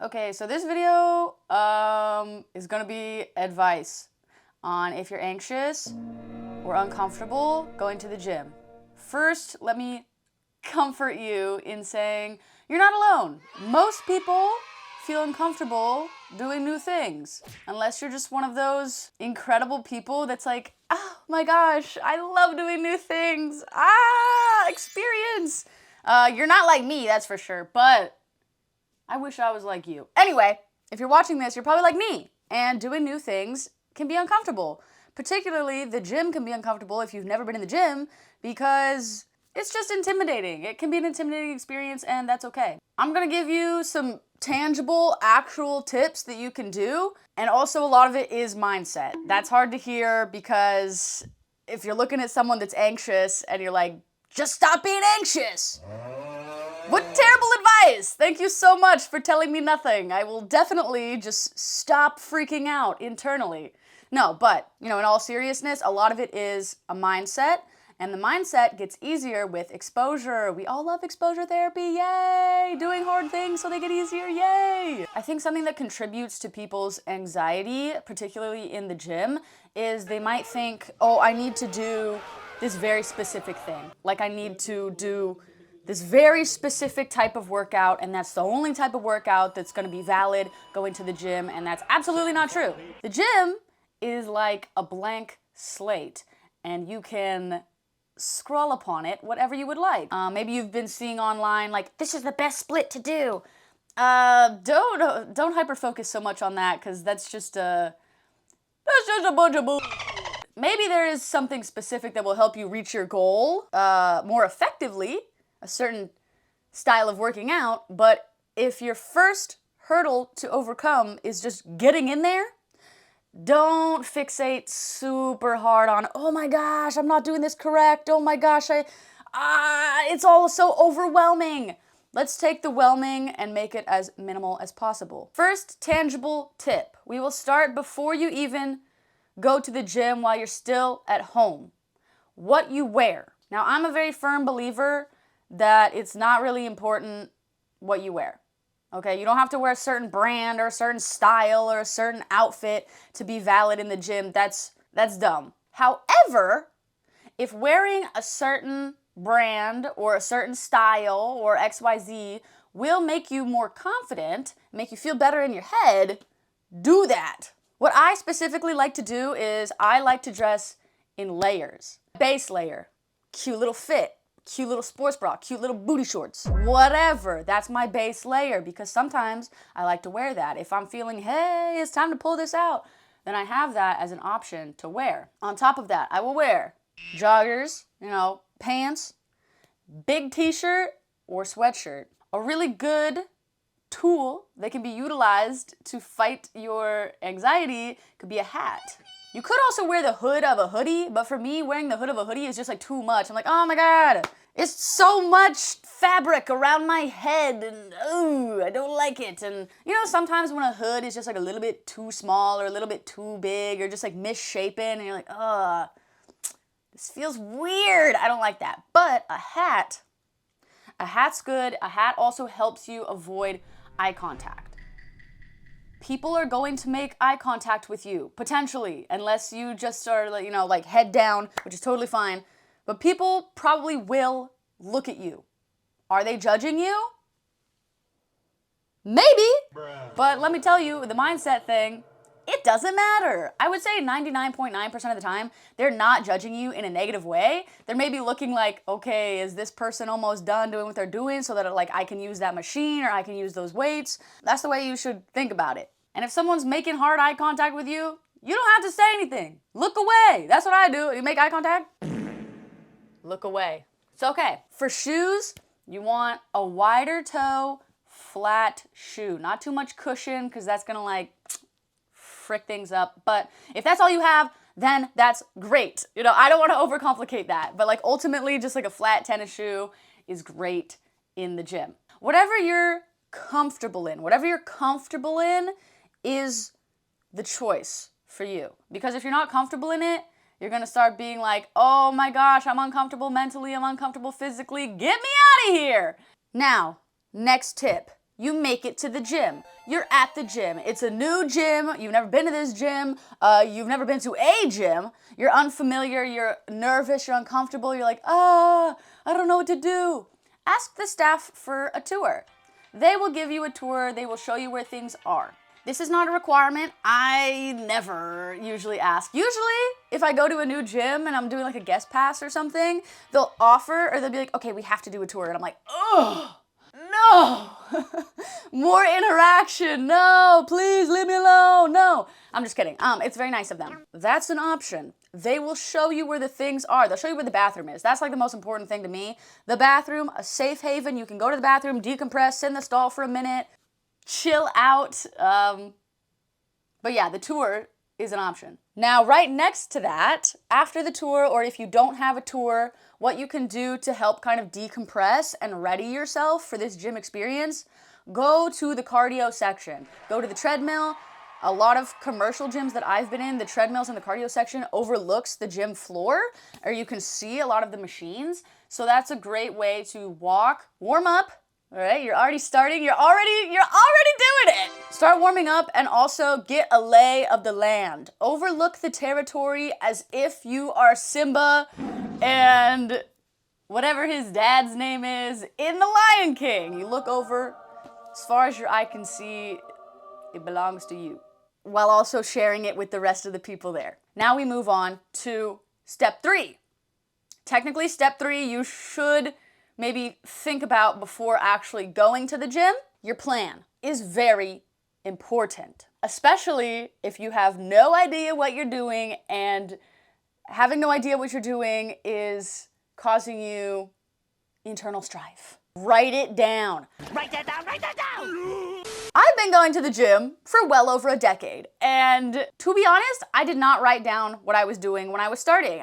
Okay, so this video is gonna be advice on if you're anxious or uncomfortable going to the gym. First, let me comfort you in saying you're not alone. Most people feel uncomfortable doing new things, unless you're just one of those incredible people that's like, oh my gosh, I love doing new things. Experience. You're not like me, that's for sure, but I wish I was like you. Anyway, if you're watching this, you're probably like me, and doing new things can be uncomfortable. Particularly, the gym can be uncomfortable if you've never been in the gym, because it's just intimidating. It can be an intimidating experience, and that's okay. I'm gonna give you some tangible, actual tips that you can do, and also a lot of it is mindset. That's hard to hear because if you're looking at someone that's anxious and you're like, just stop being anxious. What terrible advice! Thank you so much for telling me nothing. I will definitely just stop freaking out internally. No, but, in all seriousness, a lot of it is a mindset, and the mindset gets easier with exposure. We all love exposure therapy, yay! Doing hard things so they get easier, yay! I think something that contributes to people's anxiety, particularly in the gym, is they might think, oh, I need to do this very specific thing. Like I need to do this very specific type of workout, and that's the only type of workout that's gonna be valid going to the gym, and that's absolutely not true. The gym is like a blank slate, and you can scroll upon it whatever you would like. Maybe you've been seeing online, like, this is the best split to do. Don't hyper-focus so much on that, because that's just a bunch of bull. Maybe there is something specific that will help you reach your goal more effectively, a certain style of working out, but if your first hurdle to overcome is just getting in there, don't fixate super hard on, oh my gosh, I'm not doing this correct, oh my gosh, it's all so overwhelming. Let's take the whelming and make it as minimal as possible. First tangible tip. We will start before you even go to the gym while you're still at home. What you wear. Now, I'm a very firm believer that it's not really important what you wear. Okay, you don't have to wear a certain brand or a certain style or a certain outfit to be valid in the gym. That's dumb. However, if wearing a certain brand or a certain style or XYZ will make you more confident, make you feel better in your head, do that. What I specifically like to do is I like to dress in layers. Base layer, cute little fit, cute little sports bra, cute little booty shorts, whatever. That's my base layer, because sometimes I like to wear that. If I'm feeling, hey, it's time to pull this out, then I have that as an option to wear. On top of that, I will wear joggers, pants, big t-shirt or sweatshirt. A really good tool that can be utilized to fight your anxiety could be a hat. You could also wear the hood of a hoodie, but for me, wearing the hood of a hoodie is just like too much. I'm like, oh my God, it's so much fabric around my head, and I don't like it. And sometimes when a hood is just like a little bit too small or a little bit too big or just like misshapen, and you're like, this feels weird. I don't like that. But a hat's good. A hat also helps you avoid eye contact. People are going to make eye contact with you, potentially, unless you just are, like head down, which is totally fine. But people probably will look at you. Are they judging you? Maybe. Bruh. But let me tell you, the mindset thing, it doesn't matter. I would say 99.9% of the time, they're not judging you in a negative way. They're maybe looking like, okay, is this person almost done doing what they're doing so that I can use that machine or I can use those weights? That's the way you should think about it. And if someone's making hard eye contact with you, you don't have to say anything. Look away. That's what I do. You make eye contact, look away. It's okay. For shoes, you want a wider toe, flat shoe. Not too much cushion, because that's gonna frick things up. But if that's all you have, then that's great. I don't want to overcomplicate that. But ultimately, just a flat tennis shoe is great in the gym. Whatever you're comfortable in is the choice for you. Because if you're not comfortable in it, you're gonna start being like, oh my gosh, I'm uncomfortable mentally, I'm uncomfortable physically, get me out of here. Now, next tip. You make it to the gym. You're at the gym. It's a new gym. You've never been to this gym. You've never been to a gym. You're unfamiliar. You're nervous. You're uncomfortable. You're like, I don't know what to do. Ask the staff for a tour. They will give you a tour. They will show you where things are. This is not a requirement. I never usually ask. Usually, if I go to a new gym and I'm doing like a guest pass or something, they'll offer, or they'll be like, okay, we have to do a tour. And I'm like, oh, no. More interaction. No, please leave me alone. No, I'm just kidding. It's very nice of them. That's an option. They will show you where the things are. They'll show you where the bathroom is. That's like the most important thing to me. The bathroom, a safe haven. You can go to the bathroom, decompress, sit in the stall for a minute, chill out. But yeah, the tour is an option. Now, right next to that, after the tour, or if you don't have a tour, what you can do to help kind of decompress and ready yourself for this gym experience, go to the cardio section. Go to the treadmill. A lot of commercial gyms that I've been in, the treadmills in the cardio section overlooks the gym floor, or you can see a lot of the machines. So that's a great way to walk, warm up. All right, you're already starting. You're already doing it. Start warming up and also get a lay of the land. Overlook the territory as if you are Simba and whatever his dad's name is in The Lion King. You look over, as far as your eye can see, it belongs to you, while also sharing it with the rest of the people there. Now we move on to step 3. Technically, step 3, you should maybe think about before actually going to the gym. Your plan is very important, especially if you have no idea what you're doing, and having no idea what you're doing is causing you internal strife. Write it down. Write that down, write that down! I've been going to the gym for well over a decade, and to be honest, I did not write down what I was doing when I was starting.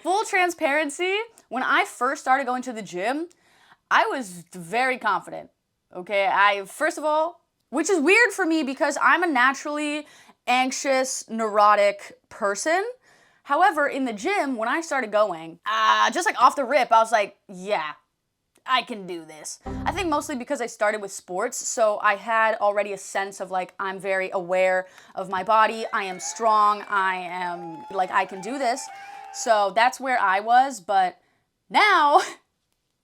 Full transparency, when I first started going to the gym, I was very confident, okay? First of all, which is weird for me because I'm a naturally anxious, neurotic person. However, in the gym, when I started going, just like off the rip, I was like, yeah, I can do this. I think mostly because I started with sports, so I had already a sense of like, I'm very aware of my body, I am strong, I can do this. So that's where I was, but now,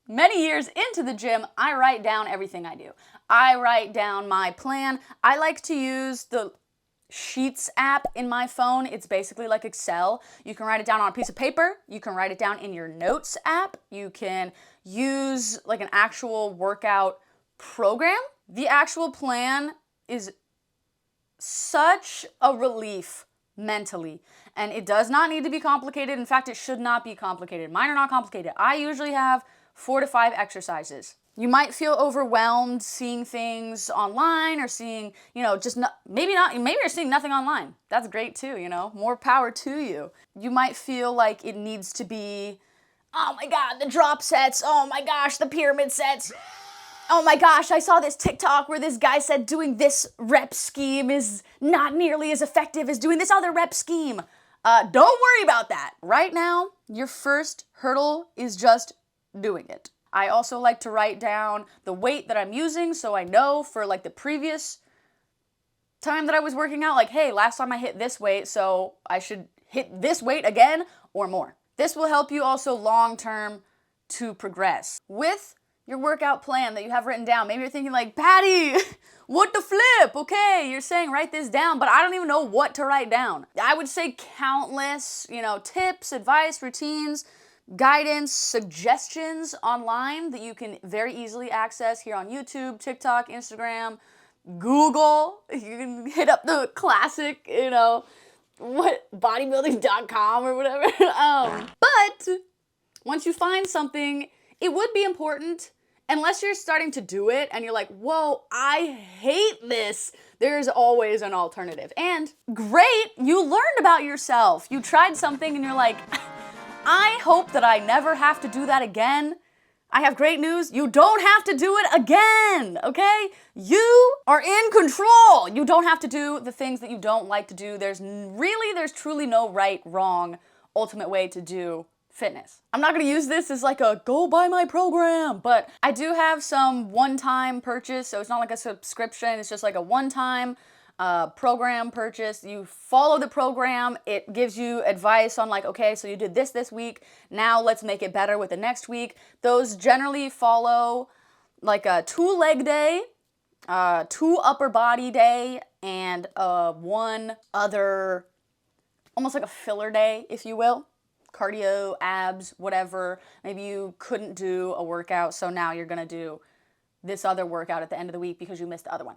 many years into the gym, I write down everything I do. I write down my plan. I like to use the Sheets app in my phone. It's basically like Excel. You can write it down on a piece of paper. You can write it down in your Notes app. You can use like an actual workout program. The actual plan is such a relief mentally, and it does not need to be complicated. In fact, it should not be complicated. Mine are not complicated. I usually have 4 to 5 exercises. You might feel overwhelmed seeing things online or seeing, maybe you're seeing nothing online. That's great too, more power to you. You might feel like it needs to be, oh my God, the drop sets. Oh my gosh, the pyramid sets. Oh my gosh, I saw this TikTok where this guy said doing this rep scheme is not nearly as effective as doing this other rep scheme. Don't worry about that. Right now, your first hurdle is just doing it. I also like to write down the weight that I'm using so I know for like the previous time that I was working out, like, hey, last time I hit this weight, so I should hit this weight again or more. This will help you also long-term to progress. With your workout plan that you have written down, maybe you're thinking like, Patty, what the flip? Okay, you're saying write this down, but I don't even know what to write down. I would say countless, tips, advice, routines, guidance, suggestions online that you can very easily access here on YouTube, TikTok, Instagram, Google. You can hit up the classic, bodybuilding.com or whatever. But once you find something, it would be important, unless you're starting to do it and you're like, whoa, I hate this. There's always an alternative. And great, you learned about yourself. You tried something and you're like, I hope that I never have to do that again. I have great news. You don't have to do it again, okay? You are in control. You don't have to do the things that you don't like to do. There's truly no right, wrong, ultimate way to do fitness. I'm not gonna use this as like a go buy my program, but I do have some one-time purchase, so it's not like a subscription, it's just like a one-time program purchase. You follow the program, it gives you advice on like, okay, so you did this week, now let's make it better with the next week. Those generally follow like a 2-leg day, 2 upper body day, and one other, almost like a filler day, if you will. Cardio, abs, whatever. Maybe you couldn't do a workout, so now you're gonna do this other workout at the end of the week because you missed the other one.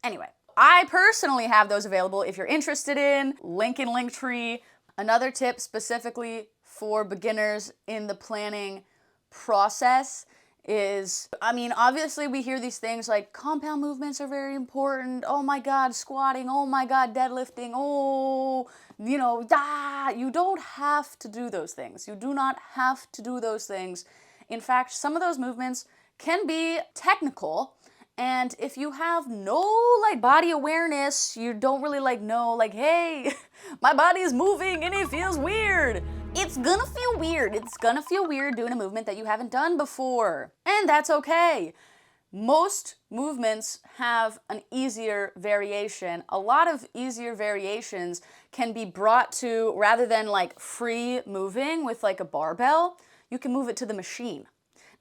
Anyway, I personally have those available if you're interested in. Link in Linktree. Another tip specifically for beginners in the planning process is, I mean, obviously we hear these things like compound movements are very important. Oh my God, squatting. Oh my God, deadlifting. Oh, you know, you don't have to do those things. You do not have to do those things. In fact, some of those movements can be technical. And if you have no like body awareness, you don't really like know like, hey, my body is moving and it feels weird. It's gonna feel weird. It's gonna feel weird doing a movement that you haven't done before. And that's okay. Most movements have an easier variation. A lot of easier variations can be brought to, rather than like free moving with like a barbell, you can move it to the machine.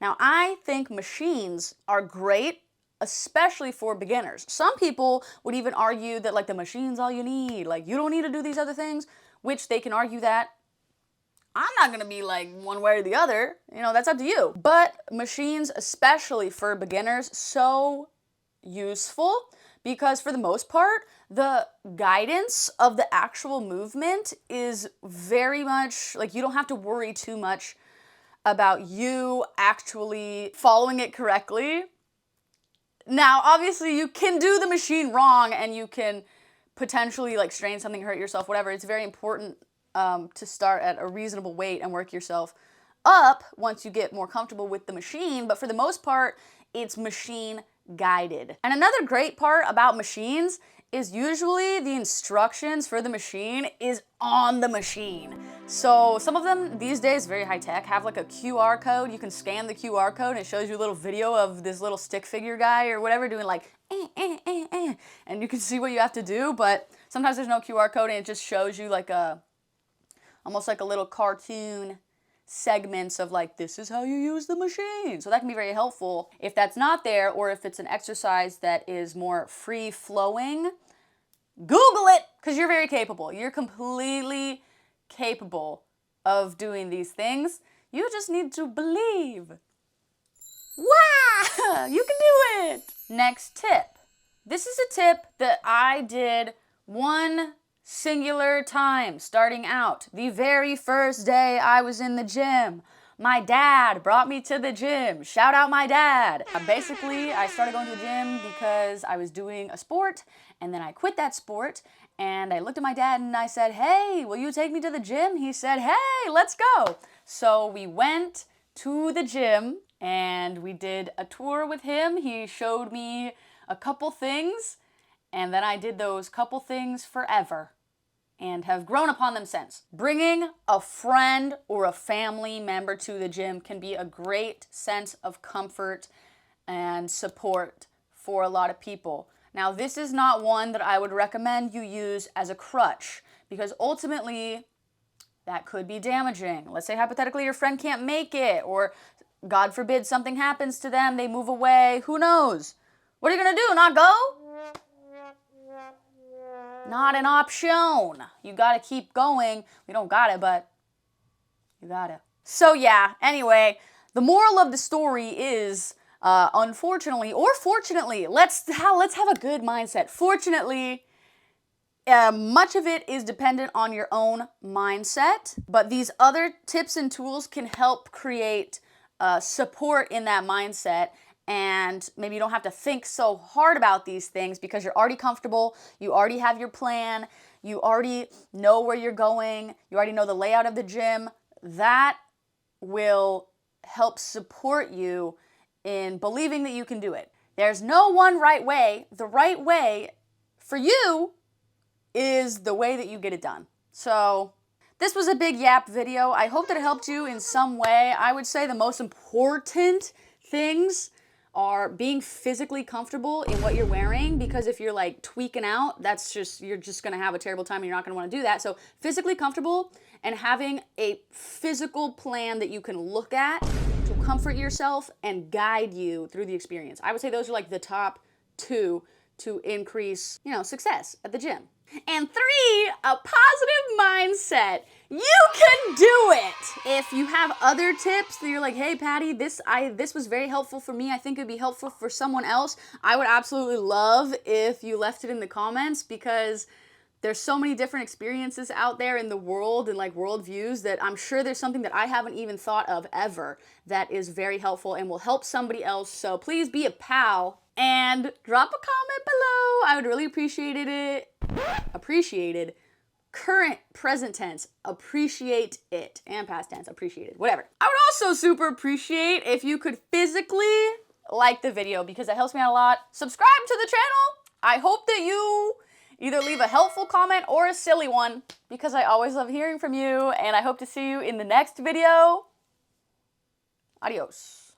Now, I think machines are great, especially for beginners. Some people would even argue that like the machine's all you need. Like you don't need to do these other things, which they can argue that. I'm not gonna be like one way or the other, you know, that's up to you. But machines, especially for beginners, so useful because for the most part, the guidance of the actual movement is very much, like you don't have to worry too much about you actually following it correctly. Now, obviously you can do the machine wrong and you can potentially like strain something, hurt yourself, whatever. It's very important to start at a reasonable weight and work yourself up once you get more comfortable with the machine, but for the most part, it's machine guided. And another great part about machines is usually the instructions for the machine is on the machine. So some of them these days, very high tech, have like a QR code. You can scan the QR code and it shows you a little video of this little stick figure guy or whatever doing like, and you can see what you have to do, but sometimes there's no QR code and it just shows you like almost like a little cartoon segments of like, this is how you use the machine. So that can be very helpful. If that's not there, or if it's an exercise that is more free flowing, Google it, because you're very capable. You're completely capable of doing these things. You just need to believe. Wow, you can do it. Next tip. This is a tip that I did one singular time starting out. The very first day I was in the gym, my dad brought me to the gym. Shout out my dad. Basically, I started going to the gym because I was doing a sport and then I quit that sport and I looked at my dad and I said, hey, will you take me to the gym? He said, hey, let's go. So we went to the gym and we did a tour with him. He showed me a couple things and then I did those couple things forever and have grown upon them since. Bringing a friend or a family member to the gym can be a great sense of comfort and support for a lot of people. Now, this is not one that I would recommend you use as a crutch because ultimately that could be damaging. Let's say hypothetically your friend can't make it, or God forbid something happens to them, they move away, who knows? What are you gonna do, not go? Not an option. You gotta keep going. We don't got it, but you gotta. So yeah, anyway, the moral of the story is, unfortunately, or fortunately, let's have a good mindset. Fortunately, much of it is dependent on your own mindset, but these other tips and tools can help create support in that mindset. And maybe you don't have to think so hard about these things because you're already comfortable, you already have your plan, you already know where you're going, you already know the layout of the gym. That will help support you in believing that you can do it. There's no one right way. The right way for you is the way that you get it done. So This was a big yap video. I hope that it helped you in some way. I would say the most important things are being physically comfortable in what you're wearing, because if you're like tweaking out, you're just gonna have a terrible time and you're not gonna wanna do that. So physically comfortable and having a physical plan that you can look at to comfort yourself and guide you through the experience. I would say those are like the top 2 to increase, success at the gym. And 3, a positive mindset. You can do it. If you have other tips that you're like, hey Patty, this was very helpful for me, I think it'd be helpful for someone else, I would absolutely love if you left it in the comments, because there's so many different experiences out there in the world and like worldviews that I'm sure there's something that I haven't even thought of ever that is very helpful and will help somebody else. So please be a pal and drop a comment below. I would really appreciate it. Appreciated. Current, present tense, appreciate it. And past tense, appreciated. Whatever. I would also super appreciate if you could physically like the video, because that helps me out a lot. Subscribe to the channel. I hope that you either leave a helpful comment or a silly one, because I always love hearing from you, and I hope to see you in the next video. Adios.